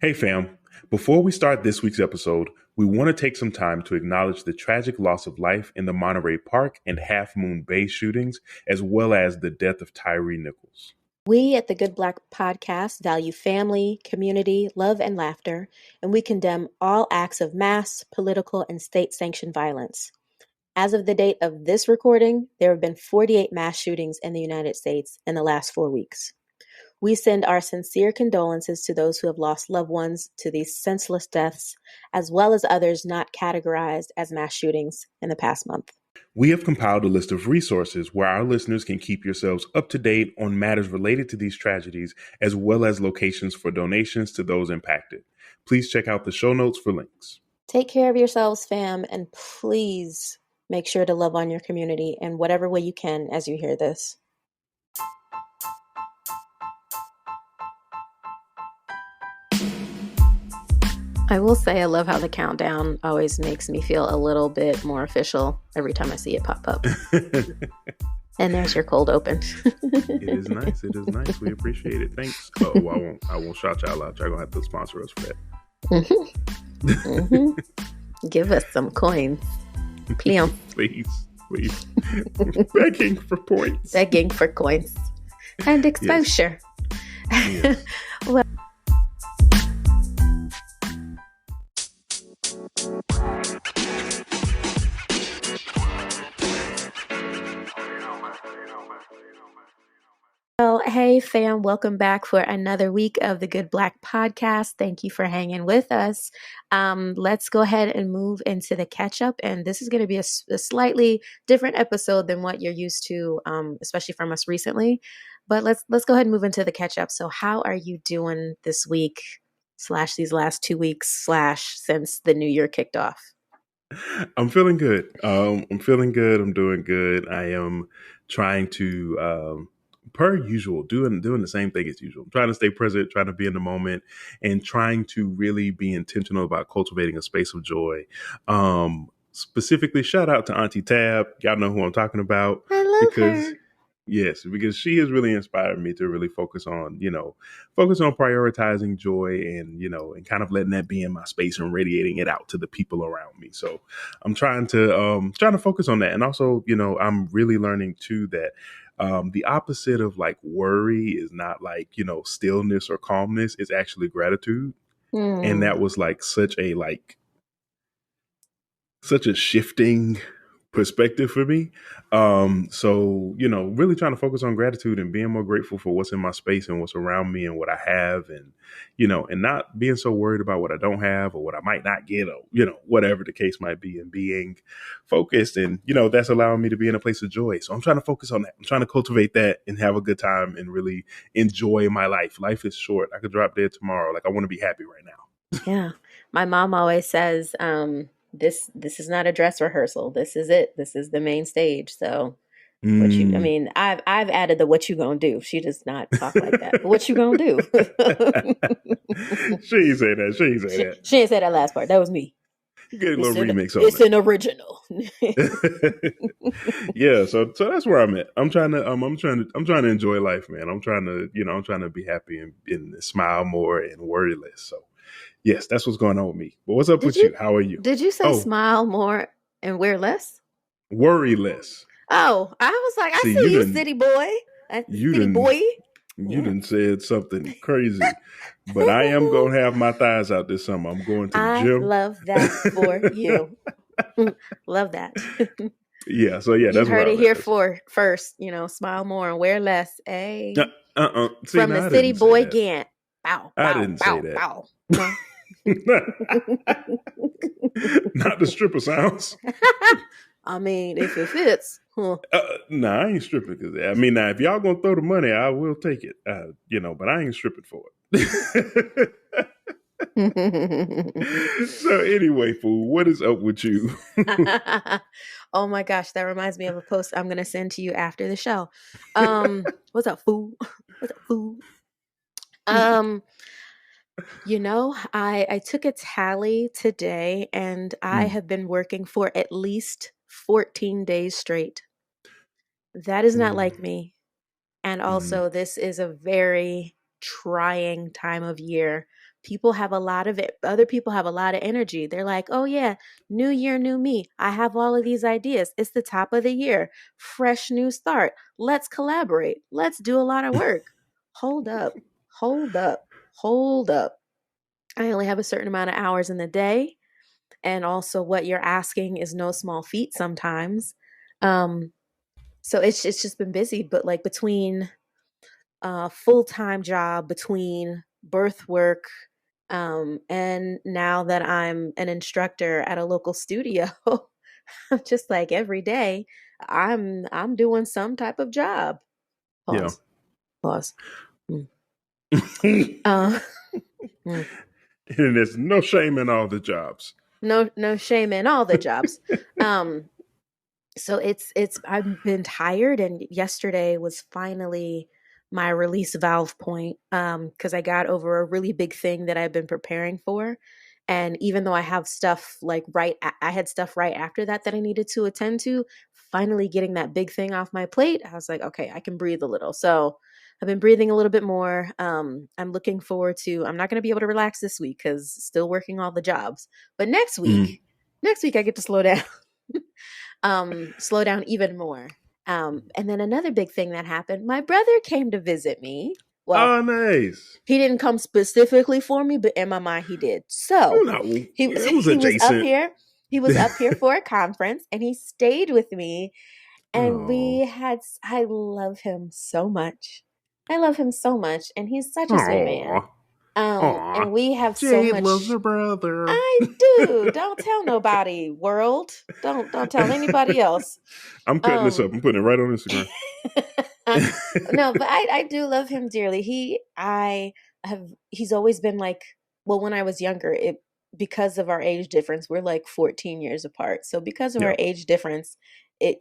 Hey fam, before we start this week's episode, we want to take some time to acknowledge the tragic loss of life in the Monterey Park and Half Moon Bay shootings, as well as the death of Tyre Nichols. We at the Good Black Podcast value family, community, love, and laughter, and we condemn all acts of mass, political, and state-sanctioned violence. As of the date of this recording, there have been 48 mass shootings in the United States in the last 4 weeks. We send our sincere condolences to those who have lost loved ones to these senseless deaths, as well as others not categorized as mass shootings in the past month. We have compiled a list of resources where our listeners can keep yourselves up to date on matters related to these tragedies, as well as locations for donations to those impacted. Please check out the show notes for links. Take care of yourselves, fam, and please make sure to love on your community in whatever way you can as you hear this. I will say I love how the countdown always makes me feel a little bit more official every time I see it pop up. And there's your cold open. It is nice. It is nice. We appreciate it. Thanks. Oh, I won't shout y'all out. Y'all gonna have to sponsor us for that. Give us some coins. Please. Please. Begging for points. Begging for coins. And exposure. Yes. Well, hey fam, welcome back for another week of the Good Black Podcast. Thank you for hanging with us. Let's go ahead and move into the catch up. And this is going to be a slightly different episode than what you're used to, especially from us recently. But let's go ahead and move into the catch up. So how are you doing this week / these last 2 weeks / since the new year kicked off? I'm feeling good. I'm feeling good. I'm doing good. I am trying to, per usual, doing the same thing as usual. I'm trying to stay present, trying to be in the moment, and trying to really be intentional about cultivating a space of joy. Specifically, shout out to Auntie Tab. Y'all know who I'm talking about. I love her. Yes, because she has really inspired me to really focus on prioritizing joy and kind of letting that be in my space and radiating it out to the people around me. So I'm trying to focus on that. And also, I'm really learning too that the opposite of like worry is not like, stillness or calmness. It's actually gratitude. And that was like such a shifting perspective for me. So, really trying to focus on gratitude and being more grateful for what's in my space and what's around me and what I have and not being so worried about what I don't have or what I might not get or, whatever the case might be, and being focused. And, that's allowing me to be in a place of joy. So I'm trying to focus on that. I'm trying to cultivate that and have a good time and really enjoy my life. Life is short. I could drop dead tomorrow. Like, I want to be happy right now. Yeah. My mom always says, this is not a dress rehearsal. This is it. This is the main stage. So I've added the what you gonna do. She does not talk like that. But what you gonna do? She ain't say that. She ain't say that. She ain't say that last part. That was me. Get a little remix on it. It's an original. Yeah, so that's where I'm at. I'm trying to enjoy life, man. I'm trying to be happy and smile more and worry less. So yes, that's what's going on with me. But what's up with you? How are you? Did you say smile more and wear less? Worry less. Oh, I was like, I see you, city boy. You done said something crazy. But I am going to have my thighs out this summer. I'm going to the gym. I love that for you. Love that. Yeah, so yeah, that's you heard it here first. Smile more and wear less. Hey, See, from the city boy Gant. Bow, I didn't say that. Bow. Not the stripper sounds. I mean, if it fits. Huh. I ain't stripping because now if y'all gonna throw the money, I will take it. But I ain't stripping for it. So anyway, fool, what is up with you? Oh my gosh, that reminds me of a post I'm gonna send to you after the show. What's up, fool? What's up, fool? I took a tally today and I have been working for at least 14 days straight. That is not like me. And also this is a very trying time of year people have a lot of it. Other people have a lot of energy. They're like, oh, yeah, new year, new me. I have all of these ideas. It's the top of the year, fresh new start. Let's collaborate. Let's do a lot of work. Hold up, hold up, hold up. I only have a certain amount of hours in the day. And also, what you're asking is no small feat sometimes. Um, so it's just been busy, but like between full-time job, between birth work, and now that I'm an instructor at a local studio, I'm just like every day I'm doing some type of job. Yeah. Pause. Pause. Mm. And Uh, mm. there's no shame in all the jobs. No shame in all the jobs. Um, so it's I've been tired, and yesterday was finally my release valve point, because I got over a really big thing that I've been preparing for. And even though I have stuff like I had stuff right after that that I needed to attend to, finally getting that big thing off my plate, I was like, okay, I can breathe a little. So I've been breathing a little bit more. I'm looking forward to, I'm not going to be able to relax this week because still working all the jobs, but Mm. next week I get to slow down. Slow down even more. And then another big thing that happened, my brother came to visit me. Well, Oh, nice. he didn't come specifically for me, but in my mind he did. So No, he was it was he was up adjacent. here. He was up here for a conference and he stayed with me, and we Oh, had I love him so much. I love him so much, and he's such a sweet man. oh, And oh. we have so Jade loves much. her brother. I do. Don't tell nobody, world. Don't tell anybody else. I'm cutting this up. Um I'm putting it right on Instagram. no, but I do love him dearly. He's always been like, well, when I was younger, it because of our age difference, we're like 14 years apart. So because of Yeah. our age difference,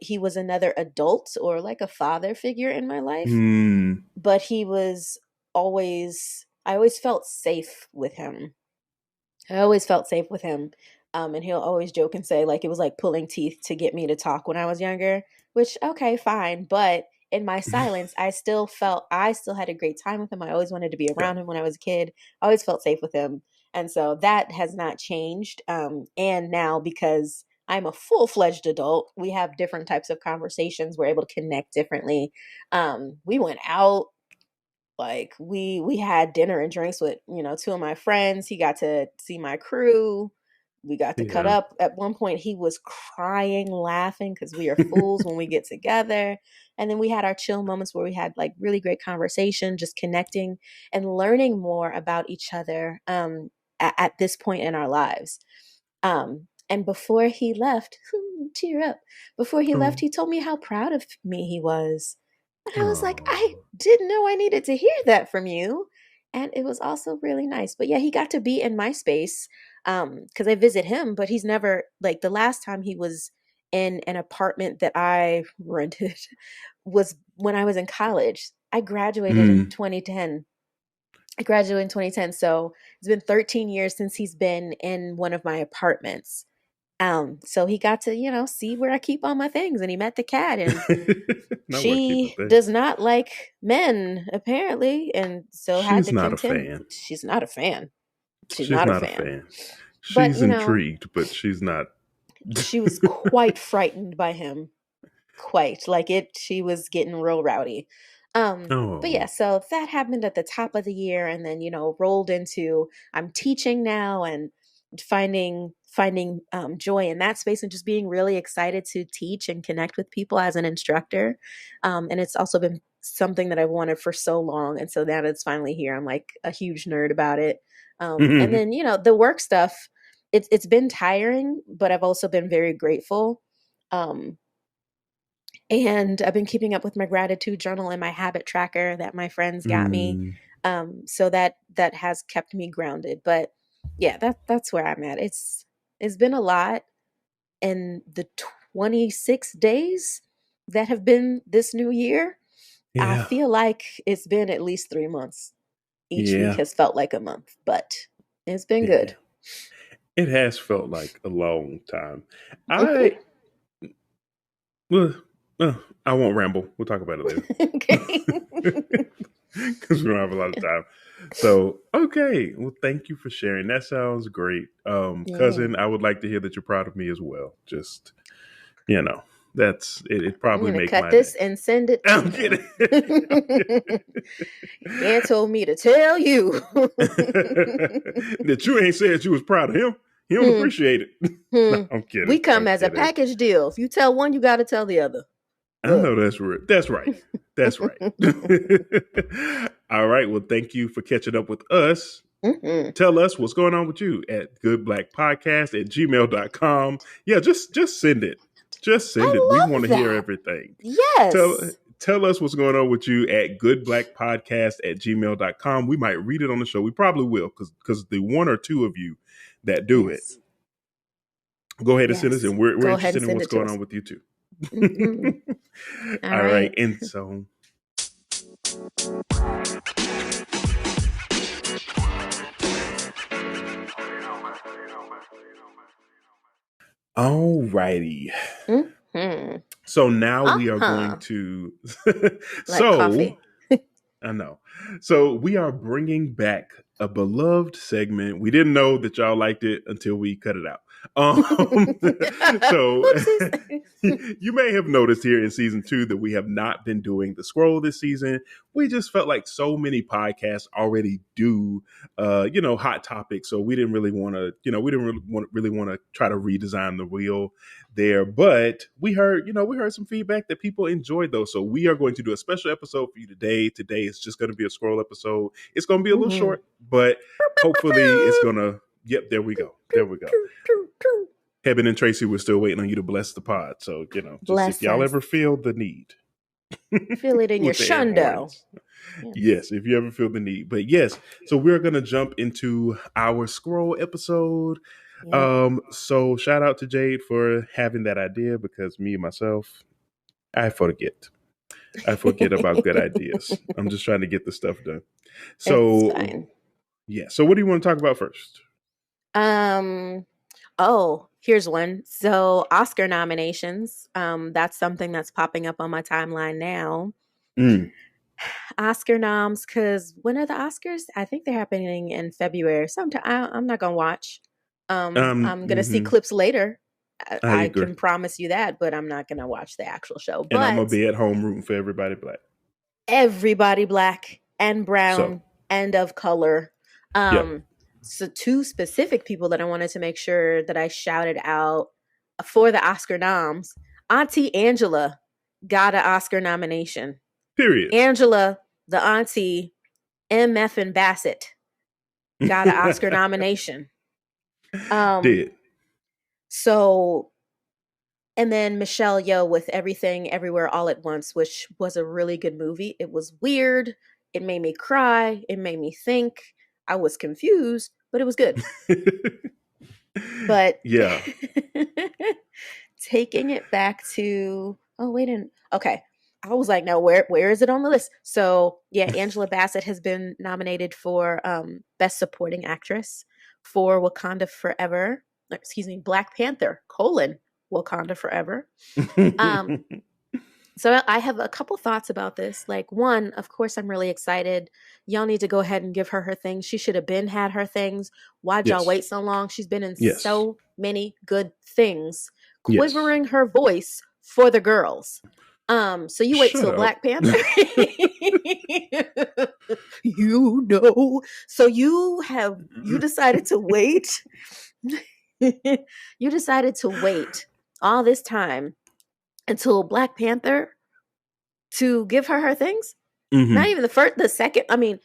he was another adult or like a father figure in my life, Hmm. but he was always I always felt safe with him. I always felt safe with him. And he'll always joke and say, like, it was like pulling teeth to get me to talk when I was younger, which, okay, fine. But in my silence, I still had a great time with him. I always wanted to be Yeah. around him when I was a kid. I always felt safe with him. And so that has not changed. And now, because I'm a full fledged adult, we have different types of conversations. We're able to connect differently. We went out, like we had dinner and drinks with, two of my friends. He got to see my crew. We got to cut Yeah. up. At one point he was crying, laughing, because we are fools when we get together. And then we had our chill moments where we had like really great conversation, just connecting and learning more about each other, at this point in our lives. And before he left, tear up, before he left, Oh. he told me how proud of me he was. And I was like, I Oh. didn't know I needed to hear that from you. And it was also really nice. But yeah, he got to be in my space, because I visit him, but he's never, like, the last time he was in an apartment that I rented was when I was in college. I graduated in Mm. 2010. I graduated in 2010. So it's been 13 years since he's been in one of my apartments. So he got to, see where I keep all my things, and he met the cat, and Not where to keep the she things. does not like men, apparently, and so had She's to not a contend. fan. She's not a fan. She's She's not a not a fan. fan. But, She's intrigued, but she's not. she was quite frightened by him. Quite. Like, she was getting real rowdy. But yeah, Oh. so that happened at the top of the year, and then, rolled into, I'm teaching now, and finding joy in that space, and just being really excited to teach and connect with people as an instructor. And it's also been something that I've wanted for so long, and so now that it's finally here, I'm like a huge nerd about it. And then, the work stuff, it's been tiring, but I've also been very grateful. Um, and I've been keeping up with my gratitude journal and my habit tracker that my friends got me. Mm. So that has kept me grounded. But yeah, that's where I'm at. It's been a lot, and the 26 days that have been this new year, I Yeah. feel like it's been at least 3 months. Each week Yeah. has felt like a month, but it's been Yeah. good. It has felt like a long time. I Mhm. well, I won't ramble. We'll talk about it later Okay. because we don't have a lot of time. So, okay. Well, thank you for sharing. That sounds great. Yeah. Cousin, I would like to hear that you're proud of me as well. Just, you know, that's it. It I'm probably gonna make cut my day. this and send it to I'm him. kidding. I'm Dan told me to tell you. kidding. That you ain't said you was proud of him. He don't Hmm, appreciate it. No, hmm. I'm kidding. We come I'm as a kidding. package deal. If you tell one, you got to tell the other. I Look. know that's right. That's right. That's right. All right. Well, thank you for catching up with us. Mhm. Tell us what's going on with you at goodblackpodcast@gmail.com. Yeah, just send it. Just send it. We I want love to hear that. everything. Tell Yes. tell us what's going on with you at goodblackpodcast@gmail.com. We might read it on the show. We probably will because the one or two of you that do it, Yes. go ahead and send us, Yes. and we're Go ahead and interested in send what's it to going on us. with you too. Mhm. All All right. right. And so, all righty. Mhm. So now we are going Uh-huh. to. Like So coffee. I know. So we are bringing back a beloved segment. We didn't know that y'all liked it until we cut it out. So Oopsies. you may have noticed here in season 2 that we have not been doing the scroll this season. We just felt like so many podcasts already do, hot topics. So we didn't really want to, we didn't really want to try to redesign the wheel there. But we heard some feedback that people enjoyed those. So we are going to do a special episode for you today. Today is just going to be a scroll episode. It's going to be a little Mhm. short, but hopefully it's going to, yep, there we go. There we go. Eben and Tracy, we're still waiting on you to bless the pod. So, just if Bless y'all us. ever feel the need Feel it in your with the air shundo. horns. Yes. Yes, if you ever feel the need. But yes, so we're going to jump into our scroll episode. Yep. So shout out to Jade for having that idea because me myself, I forget. I forget about good ideas. I'm just trying to get the stuff done. It's So fine. yeah. So what do you want to talk about first? Um, oh, here's one. So Oscar nominations. That's something that's popping up on my timeline now. Mm. Oscar noms, because when are the Oscars? I think they're happening in February. Sometime I'm not gonna watch. I'm gonna see Mm-hmm. clips later. I, I I agree. can promise you that, but I'm not gonna watch the actual show. And I'm gonna But be at home rooting for everybody black. everybody black and So brown and of color. yeah. Um, so two specific people that I wanted to make sure that I shouted out for the Oscar noms. Auntie Angela got an Oscar nomination. Period. Angela, the auntie, MF and Bassett got an Oscar nomination. Um, Did. so and then Michelle Yeoh with Everything Everywhere All at Once, which was a really good movie. It was weird. It made me cry. It made me think. I was confused, but it was good. But Yeah. taking it back to okay. I was like, no, where is it on the list? So yeah, Angela Bassett has been nominated for Best Supporting Actress for Wakanda Forever. Excuse me, Black Panther, Wakanda Forever. Um, so I have a couple thoughts about this. Like one, of course, I'm really excited. Y'all need to go ahead and give her her things. She should have been had her things. Why'd y'all Yes. wait so long? She's been in Yes. so many good things, Yes. quivering her voice for the girls. So you wait Shut till up. Black Panther. You know. So you decided to wait. You decided to wait all this time until Black Panther to give her her things. Not Hmm. even the first, the second. I mean,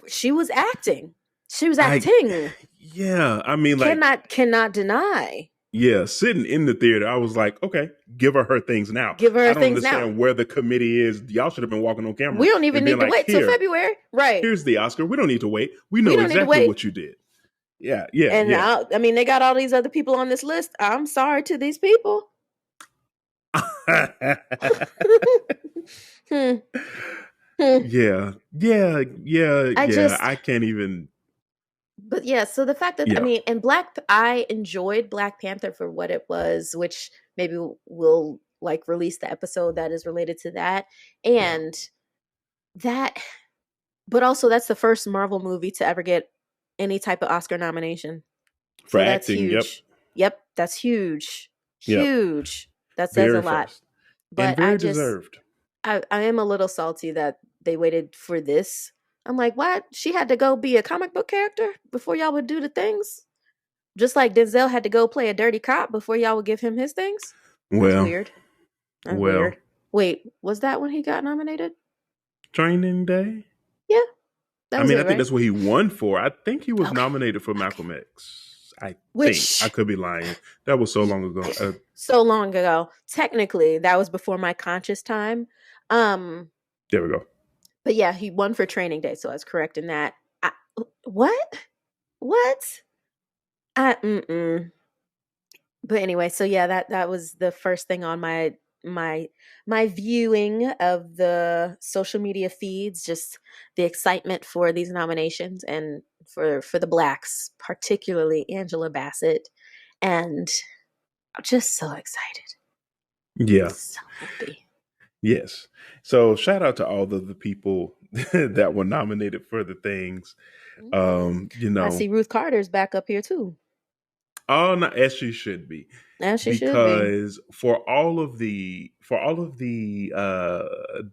she was acting. She was I acting. yeah. I mean, like, Cannot deny. yeah, sitting in the theater, I was like, okay, give her things now. Give her I her don't things now. understand where the committee is. Y'all should have been walking on camera We don't even and being need to like, wait till here, February, right? here's the Oscar. We don't need to wait. We We know don't need to exactly wait. what you did. Yeah, yeah, And yeah. I mean, they got all these other people on this list. I'm sorry to these people. Hmm. Hmm. Yeah, yeah, yeah, I yeah. just I can't even. But yeah, so the fact that I Yeah, mean, and I enjoyed Black Panther for what it was, which maybe we'll like release the episode that is related to that, yeah. and that But also, that's the first Marvel movie to ever get any type of Oscar nomination. For So that's acting. Yep. huge. Yep, that's huge. Yep. Huge. That says a Very lot. first. And But very deserved. I am a little salty that they waited for this. I'm like, what? She had to go be a comic book character before y'all would do the things? Just like Denzel had to go play a dirty cop before y'all would give him his things? That's Well, weird. That's well, weird. Wait, was that when he got nominated? Training Day. Yeah, that I was mean, I it, think right? that's what he won for. I think he was Okay. nominated for Okay. Malcolm X. I think. I Which could be lying. That was so long ago. so long ago. Technically, that was before my conscious time. Um, There we go. but yeah, he won for Training Day, so I was correct in that. I, what? What? Mm-mm. But anyway, so yeah, that was the first thing on my my viewing of the social media feeds, just the excitement for these nominations and for the blacks, particularly Angela Bassett, and I'm just so excited. Yeah. So happy. Yes. So shout out to all of the people that were nominated for the things. Mhm. You I know, see Ruth Carter's back up here too. all not as she should be. As she should be. Because for all of the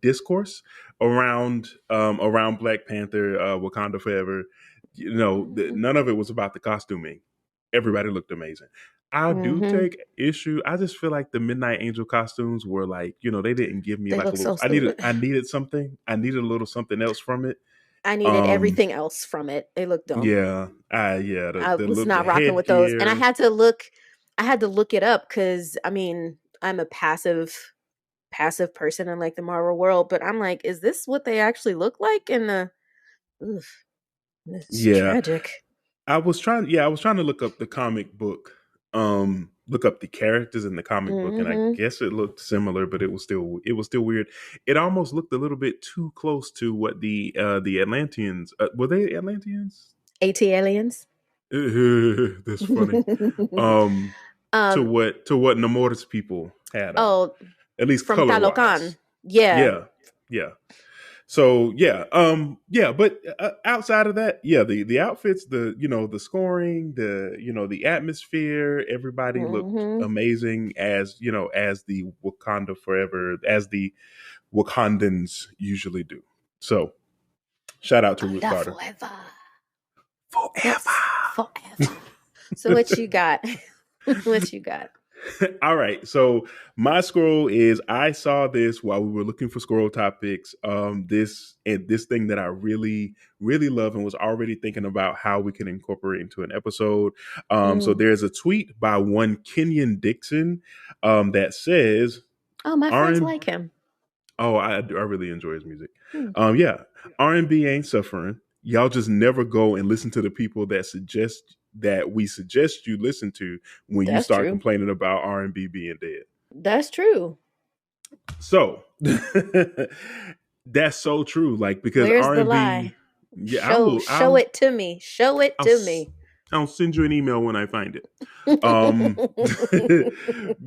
discourse around Black Panther, Wakanda Forever, Mhm. none of it was about the costuming. Everybody looked amazing. I do Mhm. take issue. I just feel like the Midnight Angel costumes were like, they didn't give me They like a look little. so stupid. I needed something. I needed a little something else from it. I needed Um, everything else from it. They look dumb. yeah, I was the not rocking with those, and headgear. I had to look it up because I mean I'm a passive person in like the Marvel world, but I'm like, is this what they actually look like? And oof, it's Yeah, tragic. I was trying to look up the comic book, look up the characters in the comic book, and I Hmm. guess it looked similar, but it was still weird. It almost looked a little bit too close to what the Atlanteans were they Atlanteans? AT aliens. That's funny. Um, um. to what Namor's people had on, Oh, at least from color wise. Talocan. Yeah. Yeah, yeah. So yeah, but outside of that, yeah, the outfits, the scoring, the atmosphere, everybody looked Hmm. amazing as as the Wakanda Forever, as the Wakandans usually do. So shout out to Ruth Wakanda Carter. forever. Forever. Yes, forever. So what you got? What you got? All right. So my scroll is I saw this while we were looking for scroll topics. This thing that I really, really love and was already thinking about how we can incorporate into an episode. So Mm. there's a tweet by one Kenyon Dixon that says Oh, my friends R&B. like him. Oh, I really enjoy his music. Hmm. Yeah, R&B ain't suffering. Y'all just never go and listen to the people that we suggest you listen to when you That's start true. complaining about R&B being dead. That's true. So that's so true. Like because Where's the R&B, lie? yeah, I will. Show it to me. Show it I'll to me. I'll send you an email when I find it. Um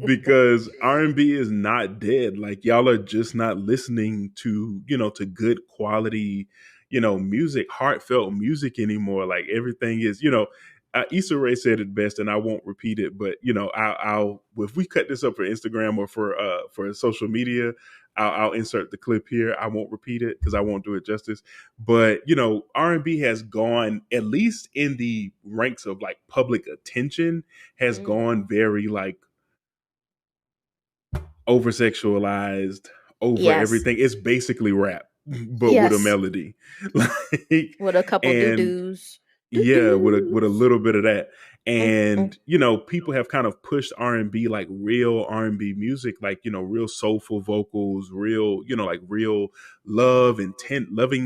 because R&B is not dead. Like y'all are just not listening to, to good quality, music, heartfelt music anymore. Like everything is, Issa Rae said it best, and I won't repeat it. But I'll if we cut this up for Instagram or for social media, I'll insert the clip here. I won't repeat it because I won't do it justice. But R&B has gone, at least in the ranks of like public attention, has Mm. gone very like over sexualized, over Yes. everything. It's basically rap, but with a Yes. melody, like, With a couple doo and doos. Doo yeah, with a doos. little bit of that. Mm-mm. And people have kind of pushed R&B, like real R&B music, like real soulful vocals, real like real loving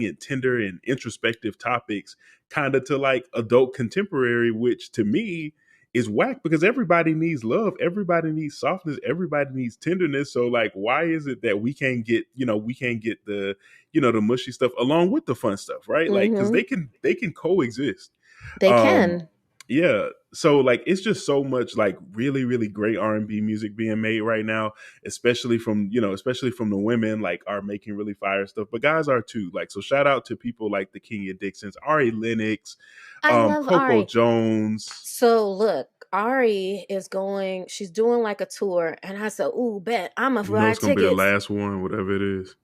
and tender and introspective topics, kind of to like adult contemporary, which to me is whack because everybody needs love, everybody needs softness, everybody needs tenderness. So like, why is it that we can't get the the mushy stuff along with the fun stuff, right? Like, because Mm-hmm. they can coexist. They Um, can. Yeah. So like it's just so much like really, really great R&B music being made right now, especially from, especially from the women like are making really fire stuff, but guys are too. Like so shout out to people like the Kenya Dixons, Ari Lennox, I love Coco Ari. Jones. So look, Ari is going, she's doing like a tour, and I said, ooh, bet I'm gonna You know buy it's gonna be the tickets. last one, whatever it is.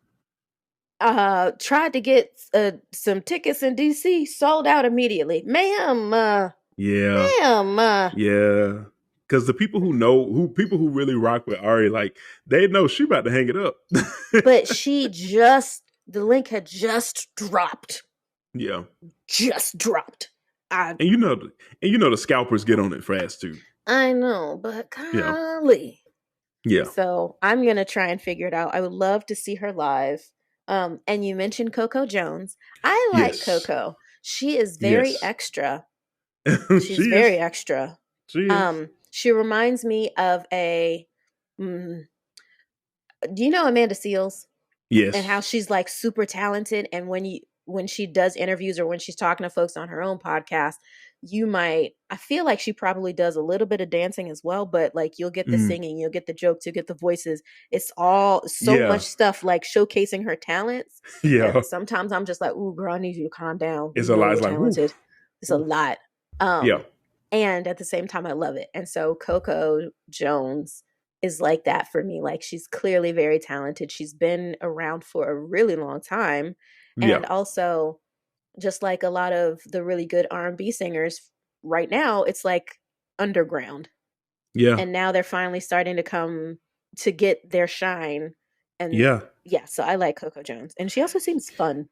Tried to get some tickets in DC, sold out immediately. Yeah. Ma'am, Yeah. Cause the people who really rock with Ari, like they know she about to hang it up. but the link had just dropped. Yeah. Just dropped. And the scalpers get on it fast too. I know, but Yeah. golly. Yeah. So I'm gonna try and figure it out. I would love to see her live. And you mentioned Coco Jones. I like Yes. Coco. She is very Yes. extra. She She's very is. extra. She is. She reminds me of do you know Amanda Seales? And how Yes. she's like super talented, and when she does interviews or when she's talking to folks on her own podcast, I feel like she probably does a little bit of dancing as well, but like you'll get the Mm. singing, you'll get the jokes, you'll get the voices. It's all so much Yeah. stuff like showcasing her talents. Yeah. And sometimes I'm just like, ooh, girl, I need you to calm down. It's We a know lot. you're It's like, talented. woof. It's a Woof. lot. Yeah. And at the same time, I love it. And so Coco Jones is like that for me. Like she's clearly very talented. She's been around for a really long time. Yeah. And also, just like a lot of the really good R&B singers right now, it's like underground. Yeah. And now they're finally starting to come to get their shine. And Yeah. yeah, so I like Coco Jones. And she also seems fun.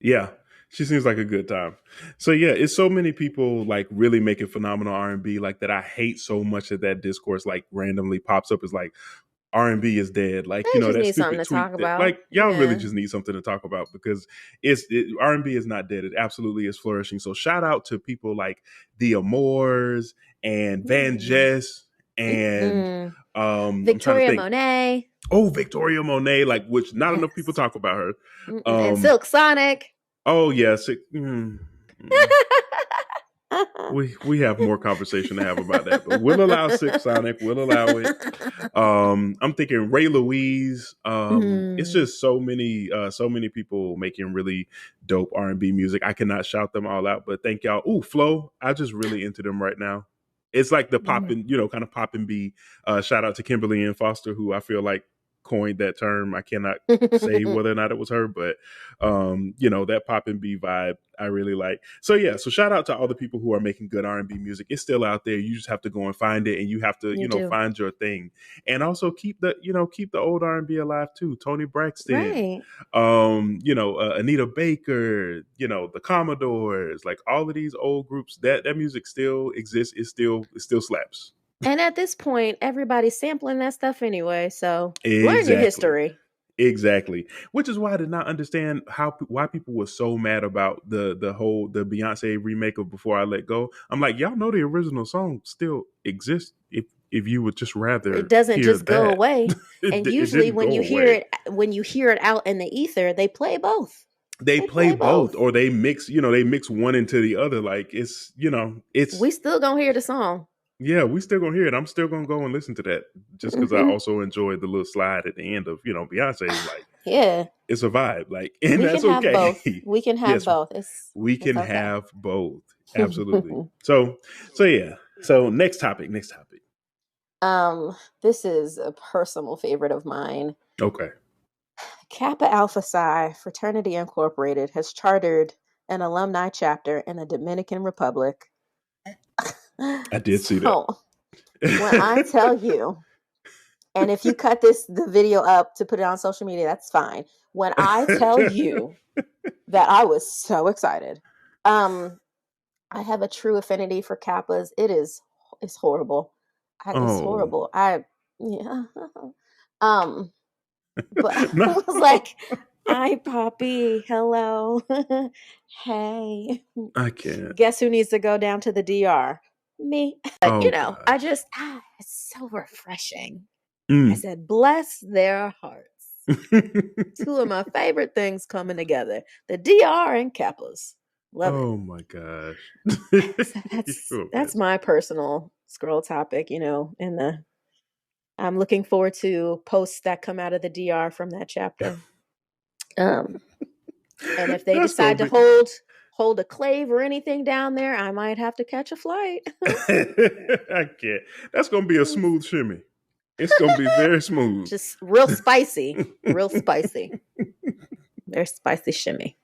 Yeah. She seems like a good time. So yeah, it's so many people like really making phenomenal R&B like that. I hate so much that discourse like randomly pops up as like R&B is dead. Like, They just that need something stupid to talk tweet that about. like y'all really Yeah. just need something to talk about because R&B is not dead. It absolutely is flourishing. So shout out to people like the Amores and Van Mm. Jess and Mm-mm. I'm trying to Victoria think. Monet. Oh, Victoria Monet, like which not enough people Yes. talk about her. Mm-mm. And Um Silk Sonic. oh yes. We have more conversation to have about that, but we'll allow Six Sonic. We'll allow it. I'm thinking Ray Louise. It's Mm. just so many people making really dope R&B music. I cannot shout them all out, but thank y'all. Ooh, Flo, I just really into them right now. It's like the Mm. poppin', kind of poppin' B. Shout out to Kimberly Ann Foster, who I feel like coined that term. I cannot say whether or not it was her, but that pop and B vibe I really like. So yeah, so shout out to all the people who are making good R&B music. It's still out there. You just have to go and find it, and you have to You do. find your thing, and also keep the old R&B alive too. Tony Braxton, Right. Anita Baker, the Commodores, like all of these old groups. That music still exists. It still slaps. And at this point, everybody's sampling that stuff anyway. So learn your Exactly. history. Exactly, which is why I did not understand why people were so mad about the Beyonce remake of Before I Let Go. I'm like, y'all know the original song still exists. If you would just It rather doesn't hear just go that, away. And it usually didn't go away. when you hear it out in the ether, they play both. They They play play both, both. or they mix. They mix one into the other. Like it's We still gonna hear the song. yeah, we still gonna hear it. I'm still gonna go and listen to that just because I also enjoyed the little slide at the end of Beyonce. Like Yeah. it's a vibe, like, and We can that's have okay. both. We can have Yes, both. we It's can okay. have both. Absolutely. So yeah. So next topic. This is a personal favorite of mine. Okay. Kappa Alpha Psi Fraternity Incorporated has chartered an alumni chapter in the Dominican Republic. I did see that. So when I tell you, and if you cut the video up to put it on social media, that's fine. When I tell you that I was so excited, I have a true affinity for Kappas. It's horrible. It's Oh. horrible. Yeah. um, but I No. was like, "Hi, Poppy. Hello. Hey. I can't. Guess who needs to go down to the DR? Me." Oh I gosh. just it's so refreshing. I Mm. said, "Bless their hearts." Two of my favorite things coming together: the DR and Kappas. Love it. Oh my gosh. So You're a that's mess. my personal scroll topic, in the I'm looking forward to posts that come out of the DR from that chapter. Um and if they That's gonna decide to be hold a clave or anything down there, I might have to catch a flight. I can't. That's gonna be a smooth shimmy. It's gonna be very smooth. Just real spicy. Real spicy. Very spicy shimmy.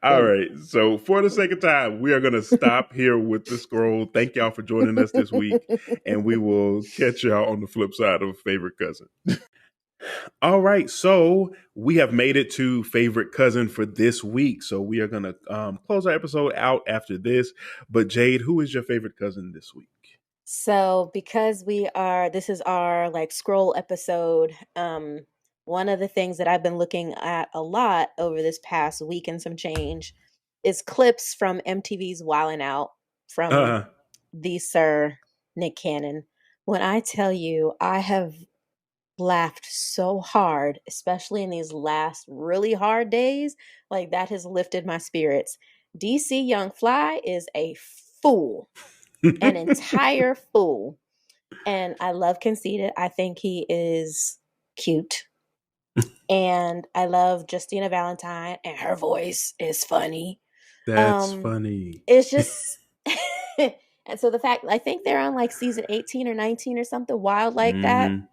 All Mm. right. So for the sake of time, we are gonna stop here with the scroll. Thank y'all for joining us this week, and we will catch y'all on the flip side of Favorite Cousin. All right, so we have made it to favorite cousin for this week. So we are gonna close our episode out after this. But Jade, who is your favorite cousin this week? So because this is our like scroll episode, one of the things that I've been looking at a lot over this past week and some change is clips from MTV's Wildin' Out from Uh, the Sir Nick Cannon. When I tell you, I have laughed so hard, especially in these last really hard days, like that has lifted my spirits. DC Young Fly is a fool, an entire fool. And I love Conceited. I think he is cute. And I love Justina Valentine, and her voice is funny. That's Um, funny. it's just and so the fact I think they're on like season 18 or 19 or something wild like that. Mm-hmm.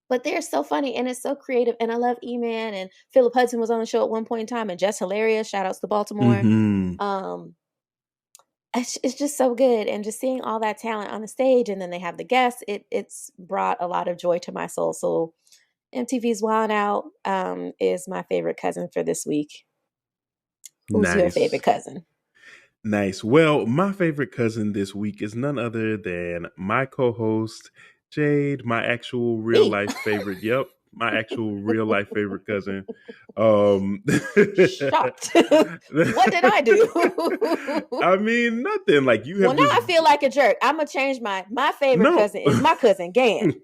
But they're so funny and it's so creative. And I love E-Man, and Philip Hudson was on the show at one point in time, and Jess Hilarious. Shout outs to Baltimore. Mm-hmm. Um, it's just so good, and just seeing all that talent on the stage, and then they have the guests. It's brought a lot of joy to my soul. So MTV's Wild Out is my favorite cousin for this week. Who's your Nice. favorite cousin? Nice. Well, my favorite cousin this week is none other than my co-host, Jade, my actual real Me. life favorite. Yep, my actual real life favorite cousin. Um Shocked. What did I do? I mean, nothing. Like you Well, have now just I feel like a jerk. I'm gonna change my favorite no. cousin is my cousin Gan.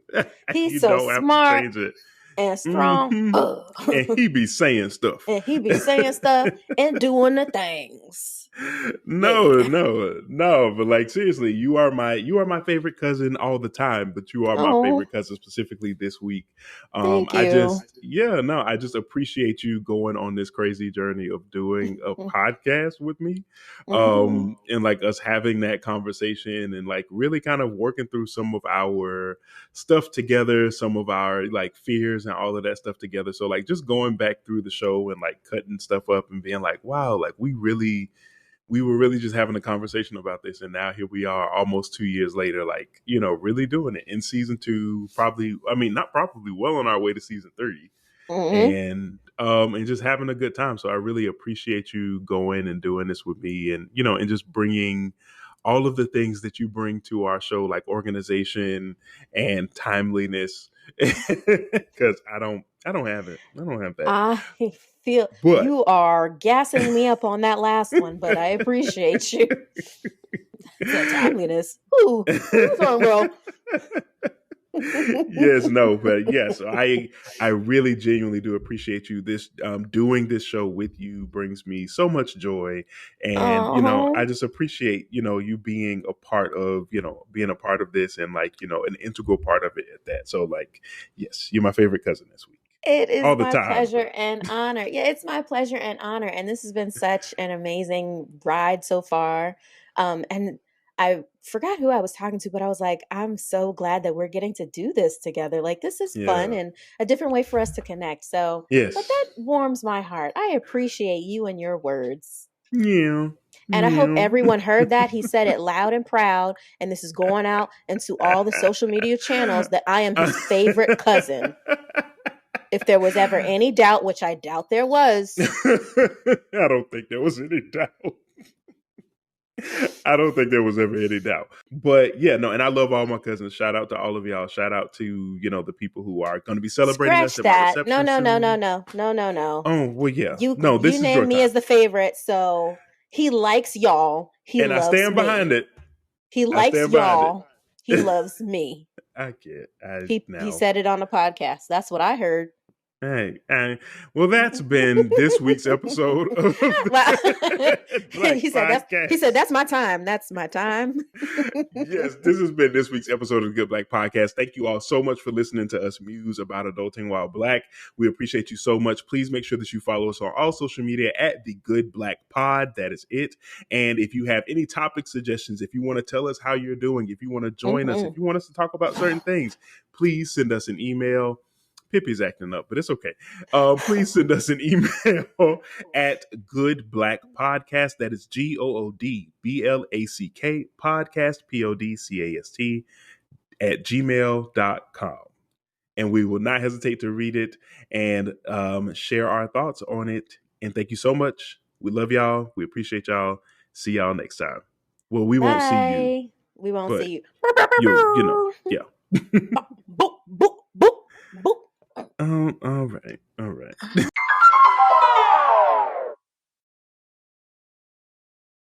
He's You so don't have to smart change it. and strong. Hmm. And he be saying stuff. And he be saying stuff and doing the things. No, Yeah. no, no. But like seriously, you are my favorite cousin all the time, but you are my Oh, favorite cousin specifically this week. thank I you. just yeah, no, I just appreciate you going on this crazy journey of doing a podcast with me. Mm-hmm. And like us having that conversation and like really kind of working through some of our stuff together, some of our like fears and all of that stuff together. So like just going back through the show and like cutting stuff up and being like, wow, like we were really just having a conversation about this, and now here we are almost 2 years later, like really doing it in season two, probably, I mean, not probably, well on our way to season three, Mm-hmm. and just having a good time. So I really appreciate you going and doing this with me, and and just bringing all of the things that you bring to our show, like organization and timeliness, because I don't have it, I don't have that, I feel but you are gassing me up on that last one, but I appreciate you. Said timeliness. Who's on, bro? yes, no, but yes, I really genuinely do appreciate you. This doing this show with you brings me so much joy, and Uh-huh. I just appreciate you being a part of this, and like an integral part of it at that. So like, yes, you're my favorite cousin this week, It is all the my time. pleasure and honor. Yeah, it's my pleasure and honor. And this has been such an amazing ride so far. And I forgot who I was talking to, but I was like, I'm so glad that we're getting to do this together. Like, this is fun Yeah. and a different way for us to connect. So, but Yes. that warms my heart. I appreciate you and your words. Yeah. And I hope Yeah. everyone heard that. He said it loud and proud. And this is going out into all the social media channels that I am his favorite cousin. If there was ever any doubt, which I doubt there was. I don't think there was any doubt. I don't think there was ever any doubt. But yeah, no, and I love all my cousins. Shout out to all of y'all. Shout out to, the people who are going to be celebrating us Scratch at my that. No, reception no, no, no, soon. no, no, no, no. Oh, well, yeah. You No, you this is your named me time. as the favorite, so he likes y'all. He And I loves stand behind me. it. He I likes stand behind it. y'all. He loves me. I can't. He Now. said it on the podcast. That's what I heard. Well, that's been this week's episode of Well, the Black he said Podcast. that's my time. That's my time. Yes, this has been this week's episode of the Good Black Podcast. Thank you all so much for listening to us muse about adulting while Black. We appreciate you so much. Please make sure that you follow us on all social media at the Good Black Pod. That is it. And if you have any topic suggestions, if you want to tell us how you're doing, if you want to join us, if you want us to talk about certain things, please send us an email. Pippi's acting up, but it's okay. Please send us an email at Good Black Podcast. That is GOODBLACK podcast, PODCAST at gmail.com. And we will not hesitate to read it and share our thoughts on it. And thank you so much. We love y'all. We appreciate y'all. See y'all next time. Well, we won't see you. We won't but see you. Yeah. Boop, boop, boop, boop. All right.